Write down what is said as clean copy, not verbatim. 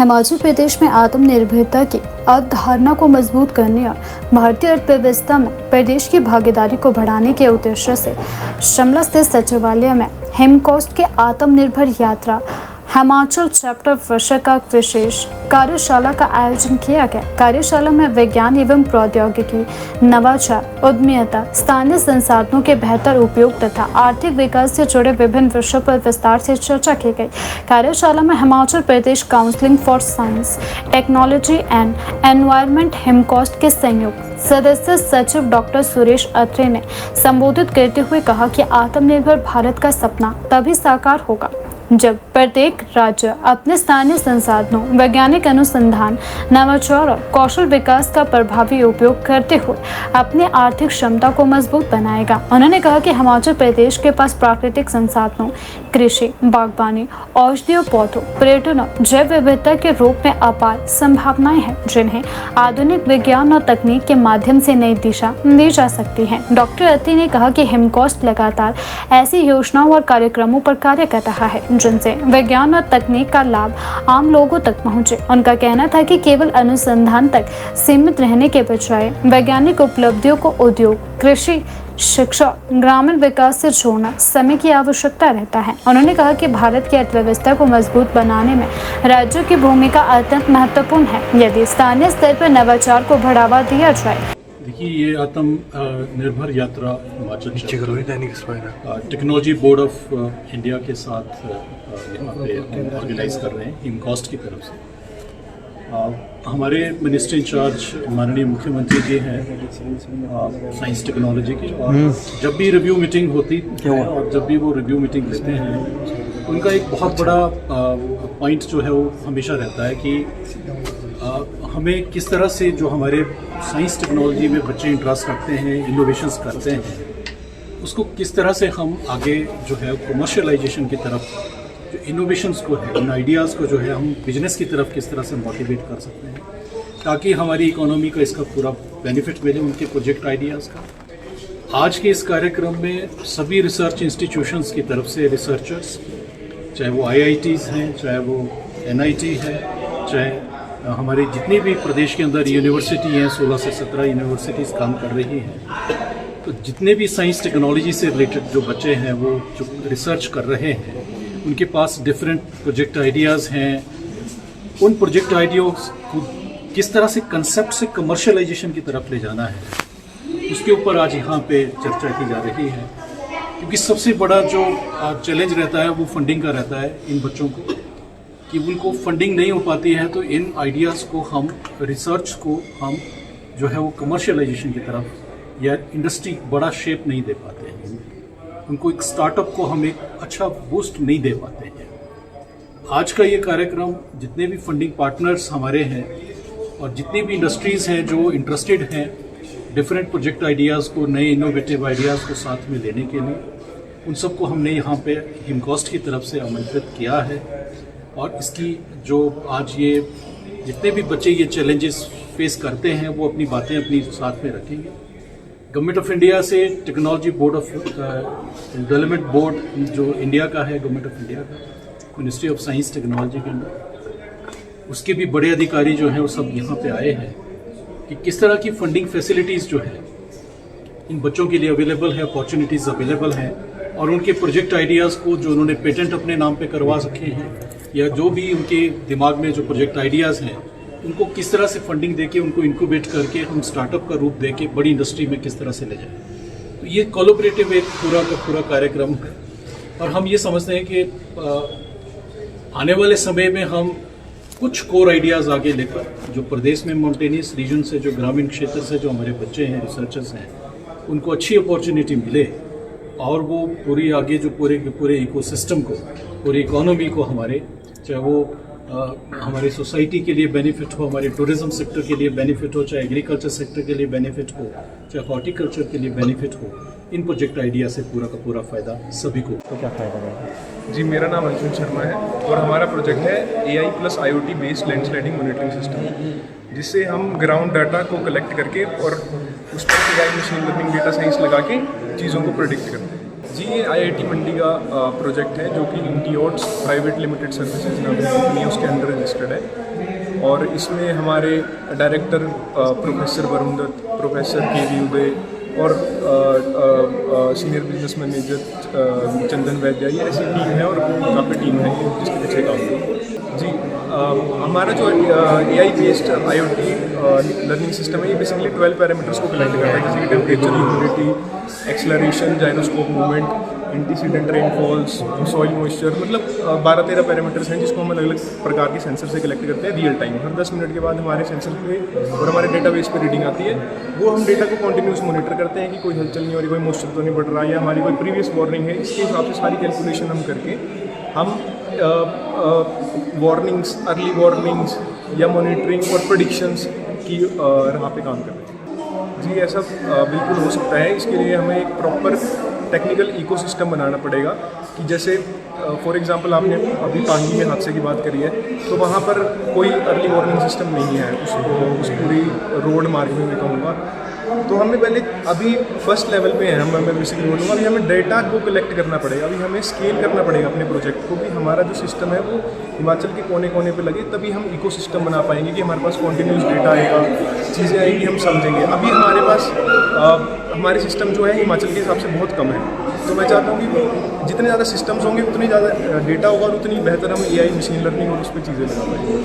हिमाचल प्रदेश में आत्मनिर्भरता की अवधारणा को मजबूत करने और भारतीय अर्थव्यवस्था में प्रदेश की भागीदारी को बढ़ाने के उद्देश्य से शिमला स्थित सचिवालय में हिमकोस्ट के आत्मनिर्भर यात्रा हिमाचल चैप्टर विषय का विशेष कार्यशाला का आयोजन किया गया। कार्यशाला में विज्ञान एवं प्रौद्योगिकी, नवाचार, उद्यमिता, स्थानीय संसाधनों के बेहतर उपयोग तथा आर्थिक विकास से जुड़े विभिन्न विषयों पर विस्तार से चर्चा की गई। कार्यशाला में Himachal Pradesh council for science, technology and environment HIMCOSTE के संयुक्त सदस्य सचिव डॉक्टर सुरेश अत्रे ने संबोधित करते हुए कहा कि आत्मनिर्भर भारत का सपना तभी साकार होगा जब प्रत्येक राज्य अपने स्थानीय संसाधनों, वैज्ञानिक अनुसंधान, नवाचार और कौशल विकास का प्रभावी उपयोग करते हुए अपनी आर्थिक क्षमता को मजबूत बनाएगा। उन्होंने कहा कि हिमाचल प्रदेश के पास प्राकृतिक संसाधनों, कृषि, बागवानी, औषधीय पौधों, पर्यटन और जैव विविधता के रूप में अपार संभावनाएं हैं, जिन्हें आधुनिक विज्ञान और तकनीक के माध्यम से नई दिशा दी जा सकती है। डॉक्टर अत्रे ने कहा कि हिमकोस्ट लगातार ऐसी योजनाओं और कार्यक्रमों पर कार्य कर रहा है जिनसे विज्ञान और तकनीक का लाभ आम लोगों तक पहुंचे। उनका कहना था कि केवल अनुसंधान तक सीमित रहने के बजाय वैज्ञानिक उपलब्धियों को उद्योग, कृषि, शिक्षा, ग्रामीण विकास से जोड़ना समय की आवश्यकता रहता है। उन्होंने कहा कि भारत की अर्थव्यवस्था को मजबूत बनाने में राज्यों की भूमिका अत्यंत महत्वपूर्ण है। यदि स्थानीय स्तर पर नवाचार को बढ़ावा दिया जाए। देखिए, ये आत्मनिर्भर यात्रा Himachal technology board of India के साथ यहाँ पे ऑर्गेनाइज कर रहे हैं हिमकोस्ट की तरफ से। हमारे मिनिस्टर इंचार्ज माननीय मुख्यमंत्री जी हैं साइंस टेक्नोलॉजी की, और जब भी रिव्यू मीटिंग होती है और जब भी वो रिव्यू मीटिंग लेते हैं, उनका एक बहुत बड़ा पॉइंट जो है वो हमेशा रहता है कि हमें किस तरह से जो हमारे साइंस टेक्नोलॉजी में बच्चे इंटरेस्ट रखते हैं, इनोवेशंस करते हैं, उसको किस तरह से हम आगे जो है कमर्शियलाइजेशन की तरफ, जो इनोवेशंस को है, इन आइडियाज़ को जो है हम बिजनेस की तरफ किस तरह से मोटिवेट कर सकते हैं, ताकि हमारी इकोनॉमी का इसका पूरा बेनिफिट मिले उनके प्रोजेक्ट आइडियाज़ का। आज के इस कार्यक्रम में सभी रिसर्च इंस्टीट्यूशंस की तरफ से रिसर्चर्स, चाहे वो IITs हैं, चाहे वो NIT है, चाहे हमारे जितनी भी प्रदेश के अंदर यूनिवर्सिटी हैं, 16 से 17 यूनिवर्सिटीज़ काम कर रही हैं, तो जितने भी साइंस टेक्नोलॉजी से रिलेटेड जो बच्चे हैं वो जो रिसर्च कर रहे हैं, उनके पास डिफरेंट प्रोजेक्ट आइडियाज़ हैं। उन प्रोजेक्ट आइडियाज़ को किस तरह से कंसेप्ट से कमर्शियलाइजेशन की तरफ ले जाना है, उसके ऊपर आज यहाँ पे चर्चा की जा रही है। क्योंकि सबसे बड़ा जो चैलेंज रहता है वो फंडिंग का रहता है इन बच्चों को, कि उनको फंडिंग नहीं हो पाती है, तो इन आइडियाज़ को हम, रिसर्च को हम जो है वो कमर्शियलाइजेशन की तरफ या इंडस्ट्री बड़ा शेप नहीं दे पाते हैं, उनको एक स्टार्टअप को हम एक अच्छा बूस्ट नहीं दे पाते हैं। आज का ये कार्यक्रम जितने भी फंडिंग पार्टनर्स हमारे हैं और जितनी भी इंडस्ट्रीज़ हैं जो इंटरेस्टेड हैं डिफरेंट प्रोजेक्ट आइडियाज़ को, नए इनोवेटिव आइडियाज़ को साथ में लेने के लिए, उन सबको हमने यहाँ पे हिमकोस्ट की तरफ से आमंत्रित किया है। और इसकी जो आज ये जितने भी बच्चे ये चैलेंजेस फेस करते हैं वो अपनी बातें अपनी साथ में रखेंगे। गवर्नमेंट ऑफ इंडिया से technology board of development board जो इंडिया का है, गवर्नमेंट ऑफ इंडिया का, मिनिस्ट्री ऑफ साइंस टेक्नोलॉजी के अंदर, उसके भी बड़े अधिकारी जो हैं वो सब यहाँ पे आए हैं कि किस तरह की फंडिंग फैसिलिटीज़ जो है इन बच्चों के लिए अवेलेबल है, अपॉर्चुनिटीज़ अवेलेबल हैं, और उनके प्रोजेक्ट आइडियाज़ को जो उन्होंने पेटेंट अपने नाम पे करवा रखे हैं या जो भी उनके दिमाग में जो प्रोजेक्ट आइडियाज़ हैं, उनको किस तरह से फंडिंग देके उनको इंक्यूबेट करके हम स्टार्टअप का रूप देके बड़ी इंडस्ट्री में किस तरह से ले जाएं। तो ये कोलैबोरेटिव एक पूरा का पूरा कार्यक्रम है, और हम ये समझते हैं कि आने वाले समय में हम कुछ कोर आइडियाज़ आगे लेकर जो प्रदेश में माउंटेनियस रीजन से, जो ग्रामीण क्षेत्र से जो हमारे बच्चे हैं, रिसर्चर्स हैं, उनको अच्छी अपॉर्चुनिटी मिले और वो पूरी आगे जो पूरे के पूरे इकोसिस्टम को, पूरी इकोनॉमी को, हमारे चाहे वो हमारी सोसाइटी के लिए बेनिफिट हो, हमारे टूरिज्म सेक्टर के लिए बेनिफिट हो, चाहे एग्रीकल्चर सेक्टर के लिए बेनिफिट हो, चाहे हॉर्टिकल्चर के लिए बेनिफिट हो, इन प्रोजेक्ट आइडिया से पूरा का पूरा फ़ायदा सभी को। तो क्या फ़ायदा रहेगा? जी, मेरा नाम अंशुल शर्मा है और हमारा प्रोजेक्ट है AI + IoT based landsliding monitoring system, जिससे हम ग्राउंड डाटा को कलेक्ट करके और उस पर AI machine learning data science लगा के चीज़ों को प्रेडिक्ट करते हैं। जी, ये IIT मंडी का प्रोजेक्ट है जो कि इंटीओट्स प्राइवेट लिमिटेड सर्विसेज नाम की कंपनी है, उसके अंडर रजिस्टर्ड है। और इसमें हमारे director professor Varun Dutt, professor K V. Uday और सीनियर बिजनेस मैनेजर चंदन वैद्या, ये ऐसी टीम है और काफ़ी टीम है ये जिसके पीछे काम कर रही है। जी, हमारा जो AI based IoT learning system है, ये बेसिकली 12 पैरामीटर्स को कलेक्ट करता है, जैसे कि temperature, humidity, acceleration, gyroscope movement, antecedent rainfalls, soil moisture, मतलब 12-13 पैरामीटर्स हैं जिसको हम अलग अलग प्रकार के सेंसर से कलेक्ट करते हैं रियल टाइम। हर 10 मिनट के बाद हमारे सेंसर पे और हमारे डेटाबेस पे रीडिंग आती है। वो हम डेटा को कंटिन्यूस मॉनिटर करते हैं कि कोई हलचल नहीं हो रही, कोई मॉइस्चर तो नहीं बढ़ रहा है या हमारी कोई प्रीवियस वार्निंग है। इसके हिसाब से सारी कैलकुलेशन हम करके हम वार्निंग्स, अर्ली वार्निंग्स या मॉनिटरिंग और प्रेडिक्शंस की राह पे काम कर रहे हैं। जी, ऐसा बिल्कुल हो सकता है। इसके लिए हमें एक प्रॉपर टेक्निकल इकोसिस्टम बनाना पड़ेगा कि जैसे फॉर एग्जांपल आपने अभी पांगी में हादसे की बात करी है, तो वहाँ पर कोई अर्ली वार्निंग सिस्टम नहीं है उस पूरी रोड मार्ग में मैं कहूँगा। तो हमें पहले अभी फर्स्ट लेवल पे है, मैं बेसिकली बोलूँगा अभी हमें डेटा को कलेक्ट करना पड़ेगा, अभी हमें स्केल करना पड़ेगा अपने प्रोजेक्ट को कि हमारा जो सिस्टम है वो हिमाचल के कोने कोने पे लगे, तभी हम इकोसिस्टम बना पाएंगे कि हमारे पास कॉन्टीन्यूस डेटा आएगा, चीज़ें आएंगी, हम समझेंगे। अभी हमारे पास हमारे सिस्टम जो है हिमाचल के हिसाब से बहुत कम है, तो मैं चाहता हूँ कि जितने ज़्यादा सिस्टम्स होंगे उतनी ज़्यादा डेटा होगा और उतनी बेहतर हम AI मशीन लर्निंग और उस पर चीज़ें लगा पाएंगे।